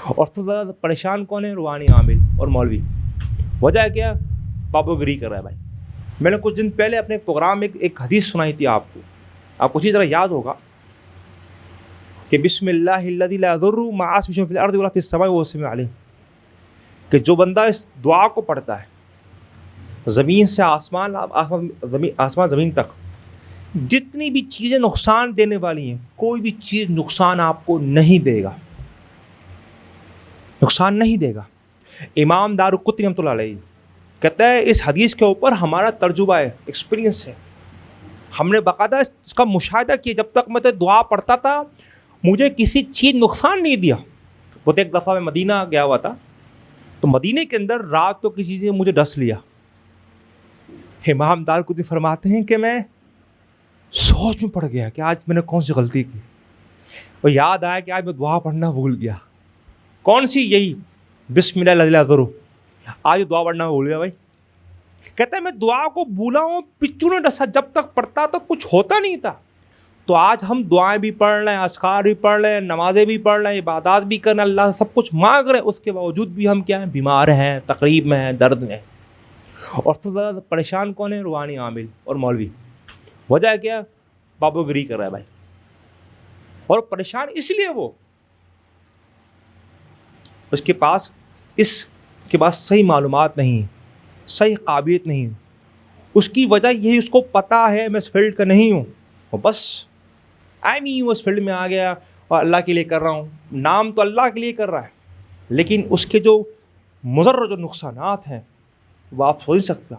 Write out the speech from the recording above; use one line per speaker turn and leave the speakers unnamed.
اور سب سے زیادہ پریشان کون ہے؟ روحانی عامل اور مولوی. وجہ کیا؟ بابوگری کر رہا ہے بھائی. میں نے کچھ دن پہلے اپنے پروگرام میں ایک حدیث سنائی تھی آپ کو اسی طرح یاد ہوگا کہ بسم اللہ الذی لا یضر مع اسمہ شیء فی الارض ولا فی السماء وهو السمیع العلیم، کہ جو بندہ اس دعا کو پڑھتا ہے زمین سے آسمان زمین تک جتنی بھی چیزیں نقصان دینے والی ہیں، کوئی بھی چیز نقصان آپ کو نہیں دے گا، نقصان نہیں دے گا. امام دارقطنی رحمۃ اللہ علیہ کہتا ہے اس حدیث کے اوپر ہمارا ترجمہ ہے، ایکسپیرینس ہے. ہم نے باقاعدہ اس کا مشاہدہ کیا. جب تک میں دعا پڑھتا تھا مجھے کسی چیز نقصان نہیں دیا. وہ تو ایک دفعہ میں مدینہ گیا ہوا تھا، تو مدینہ کے اندر رات کو کسی چیز نے مجھے ڈس لیا. امام دارقطنی فرماتے ہیں کہ میں سوچ میں پڑ گیا کہ آج میں نے کون سی غلطی کی، اور یاد آیا کہ آج میں دعا پڑھنا بھول گیا. کون سی؟ یہی بسم اللہ الذی لا یضر. آج دعا پڑھنا بھول گیا بھائی. کہتا ہے میں دعا کو بھولا ہوں، پچو نے ڈسا. جب تک پڑھتا تو کچھ ہوتا نہیں تھا. تو آج ہم دعائیں بھی پڑھ رہے ہیں، اذکار بھی پڑھ رہے ہیں، نمازیں بھی پڑھ رہے ہیں، عبادات بھی کرنا، اللہ سب کچھ مانگ رہے ہیں، اس کے باوجود بھی ہم کیا ہیں؟ بیمار ہیں، تکلیف میں ہیں، درد میں. اور سب سے زیادہ پریشان کون ہے؟ روحانی عامل اور مولوی. وجہ کیا؟ بابوگری کر رہا ہے بھائی. اور پریشان اس لیے اس کے پاس صحیح معلومات نہیں، صحیح قابلیت نہیں. اس کی وجہ یہی، اس کو پتا ہے میں اس فیلڈ کا نہیں ہوں، اور بس اس فیلڈ میں آ گیا اور اللہ کے لیے کر رہا ہوں. نام تو اللہ کے لیے کر رہا ہے، لیکن اس کے جو مضر جو نقصانات ہیں وہ آپ سوچ نہیں سکتا.